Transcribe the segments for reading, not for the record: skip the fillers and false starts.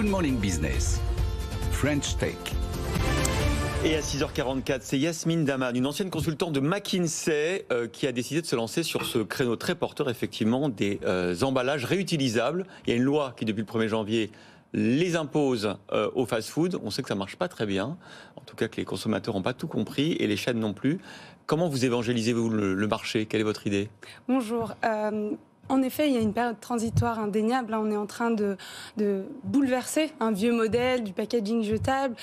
Good Morning Business, French Tech. Et à 6h44, c'est Yasmine Daman, une ancienne consultante de McKinsey qui a décidé de se lancer sur ce créneau très porteur, effectivement, des emballages réutilisables. Il y a une loi qui, depuis le 1er janvier, les impose au fast-food. On sait que ça ne marche pas très bien, en tout cas que les consommateurs n'ont pas tout compris et les chaînes non plus. Comment vous évangélisez-vous le marché? Quelle est votre idée? Bonjour. En effet, il y a une période transitoire indéniable. On est en train de bouleverser un vieux modèle du packaging jetable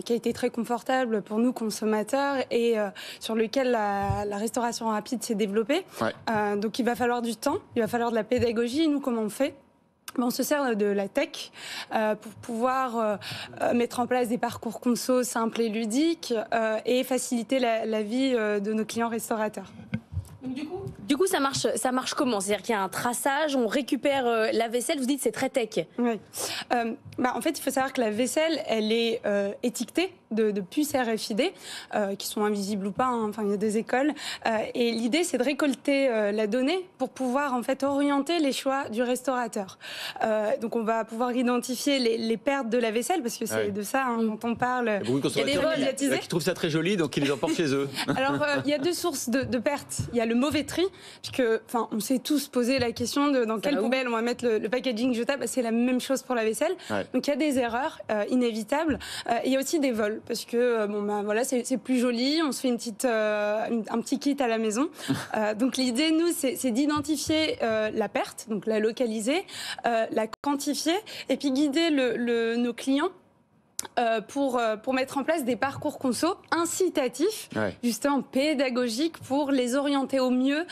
qui a été très confortable pour nous consommateurs et sur lequel la restauration rapide s'est développée. Ouais. Donc il va falloir du temps, il va falloir de la pédagogie. Nous, comment on fait ? On se sert de la tech pour pouvoir mettre en place des parcours conso simples et ludiques et faciliter la vie de nos clients restaurateurs. Donc du coup, ça marche comment? C'est-à-dire qu'il y a un traçage, on récupère la vaisselle, vous dites c'est très tech. Oui. En fait, il faut savoir que la vaisselle, elle est étiquetée de puces RFID, qui sont invisibles ou pas, hein. Enfin, il y a des écoles. Et l'idée, c'est de récolter la donnée pour pouvoir en fait orienter les choix du restaurateur. Donc, on va pouvoir identifier les pertes de la vaisselle, parce que c'est de ça dont on parle. Il y a beaucoup de consommateurs qui trouvent ça très joli, donc ils les emportent chez eux. Alors, il y a deux sources de pertes. Il y a le mauvais tri, puisque, on s'est tous posé la question de dans quelle poubelle on va mettre le packaging jetable. C'est la même chose pour la vaisselle. Ouais. Donc, il y a des erreurs inévitables. Il y a aussi des vols, parce que voilà, c'est plus joli. On se fait un petit kit à la maison. Donc, l'idée, nous, c'est d'identifier la perte, donc la localiser, la quantifier, et puis guider nos clients pour mettre en place des parcours conso incitatifs, justement pédagogiques, pour les orienter au mieux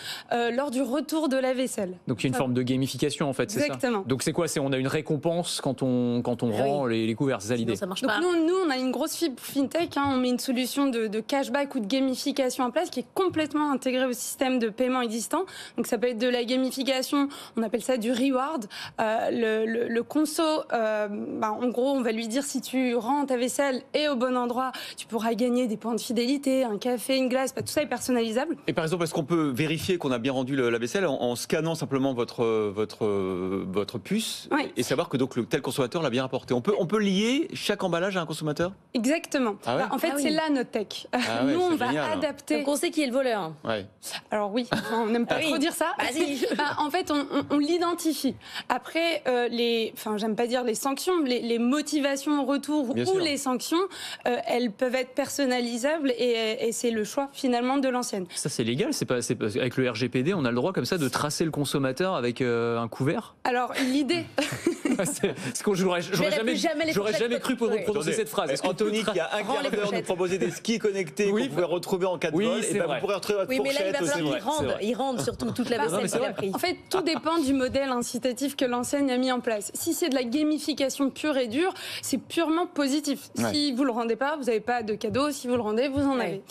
lors du retour de la vaisselle. Donc il y a une forme de gamification en fait, c'est ça? Exactement. Donc c'est quoi? On a une récompense quand on rend les couverts, c'est ça l'idée? Ça marche Donc pas. nous, on a une grosse fibre fintech, on met une solution de cashback ou de gamification en place qui est complètement intégrée au système de paiement existant. Donc ça peut être de la gamification, on appelle ça du reward. Le conso, en gros, on va lui dire si tu rends ta vaisselle et au bon endroit, tu pourras gagner des points de fidélité, un café, une glace, tout ça est personnalisable. Et par exemple, est-ce qu'on peut vérifier qu'on a bien rendu la vaisselle en scannant simplement votre puce et savoir que donc tel consommateur l'a bien rapporté? On peut lier chaque emballage à un consommateur? Exactement. Ah ouais? En fait, c'est là notre tech. Nous, on va adapter. Donc on sait qui est le voleur. Ouais. Alors oui, on n'aime pas trop dire ça. En fait, on l'identifie. Après, j'aime pas dire les sanctions, les motivations au retour ou les sanctions, elles peuvent être personnalisables et c'est le choix finalement de l'ancienne. Ça c'est légal, c'est pas avec le RGPD, on a le droit comme ça de tracer le consommateur avec un couvert? Alors l'idée, c'est qu'on j'aurais jamais cru prononcer cette phrase. Anthony qui a un quart d'heure nous proposait des skis connectés qu'on pouvait retrouver en cas de vol, et vous pourrez retrouver votre fourchette. Mais là il va falloir qu'ils rendent surtout toute la vaisselle qu'il a pris. En fait, tout dépend du modèle incitatif que l'enseigne a mis en place. Si c'est de la gamification pure et dure, c'est purement positif. Si vous le rendez pas, vous n'avez pas de cadeau. Si vous le rendez, vous en avez.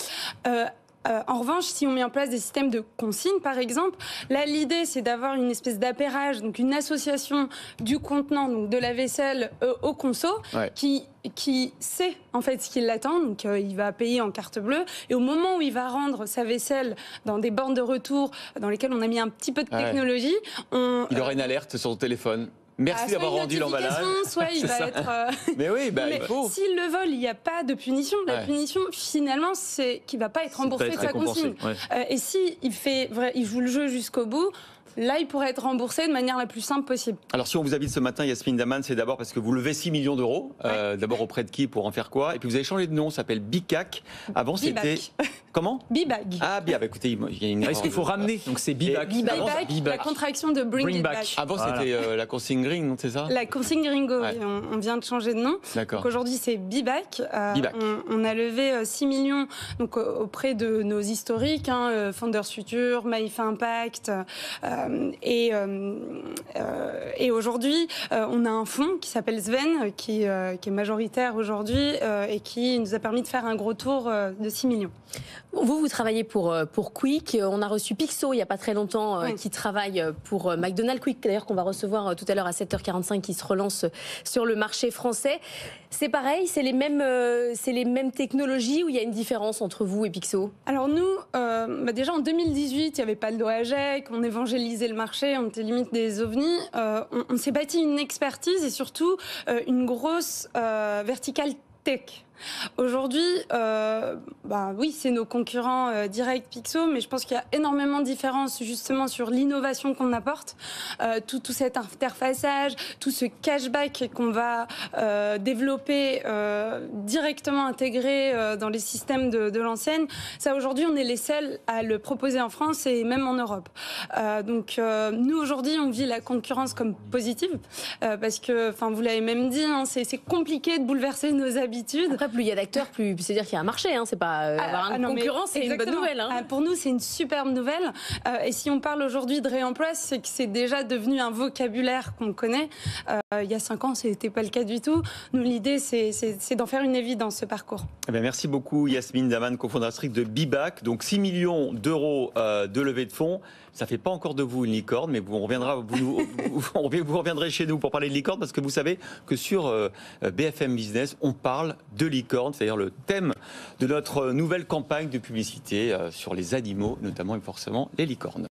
En revanche, si on met en place des systèmes de consigne, par exemple, là, l'idée, c'est d'avoir une espèce d'appairage, donc une association du contenant, donc de la vaisselle au conso, qui sait en fait ce qui l'attend. Donc, il va payer en carte bleue. Et au moment où il va rendre sa vaisselle dans des bornes de retour dans lesquelles on a mis un petit peu de technologie, il aura une alerte sur son téléphone. Merci d'avoir rendu l'emballage. Soit il va être. Mais oui, il faut. S'il le vole, il n'y a pas de punition. La punition, finalement, c'est qu'il ne va pas être remboursé de sa consigne. Et si il joue le jeu jusqu'au bout, là, il pourrait être remboursé de manière la plus simple possible. Alors, si on vous invite ce matin, Yasmine Daman, c'est d'abord parce que vous levez 6 millions d'euros. D'abord auprès de qui, pour en faire quoi? Et puis vous avez changé de nom, ça s'appelle Bicac. Avant, c'était... Comment? Bibag. Ah, bien, écoutez, il y a une... Est-ce qu'il faut ramener? Donc c'est Bibac. Bibac, la contraction de Bring It Back. Avant, c'était la consigne Green, non, c'est ça? La consigne Gringo, oui, on vient de changer de nom. D'accord. Donc aujourd'hui, c'est Bibac. On a levé 6 millions donc, auprès de nos historiques, Founders Future, Maïf Impact. Et aujourd'hui, on a un fonds qui s'appelle Sven, qui est majoritaire aujourd'hui et qui nous a permis de faire un gros tour de 6 millions. Vous travaillez pour Quick. On a reçu Pixo il n'y a pas très longtemps qui travaille pour McDonald's. Quick, d'ailleurs, qu'on va recevoir tout à l'heure à 7h45, qui se relance sur le marché français. C'est pareil, c'est les mêmes technologies, ou il y a une différence entre vous et Pixo? Alors nous, déjà en 2018, il n'y avait pas le DOAGEC, on évangélisait analysé le marché, on était limite des ovnis. On s'est bâti une expertise et surtout une grosse verticale tech. Aujourd'hui, oui, c'est nos concurrents directs Pixo, mais je pense qu'il y a énormément de différences justement sur l'innovation qu'on apporte, tout cet interfaçage, tout ce cashback qu'on va développer directement intégré dans les systèmes de l'enseigne. Ça, aujourd'hui, on est les seuls à le proposer en France et même en Europe. Donc, nous, aujourd'hui, on vit la concurrence comme positive parce que, vous l'avez même dit, hein, c'est compliqué de bouleverser nos habitudes. Après, plus il y a d'acteurs, plus c'est-à-dire qu'il y a un marché. Hein, c'est pas avoir une concurrence, c'est une bonne nouvelle. Hein. Pour nous, c'est une superbe nouvelle. Et si on parle aujourd'hui de réemploi, c'est que c'est déjà devenu un vocabulaire qu'on connaît. Il y a 5 ans, c'était pas le cas du tout. Nous, l'idée, c'est d'en faire une évidence, ce parcours. Eh bien, merci beaucoup, Yasmine Daman, cofondatrice de Bibac. Donc 6 millions d'euros de levée de fonds. Ça ne fait pas encore de vous une licorne, mais vous reviendrez chez nous pour parler de licorne, parce que vous savez que sur BFM Business, on parle de licorne, c'est-à-dire le thème de notre nouvelle campagne de publicité sur les animaux, notamment et forcément les licornes.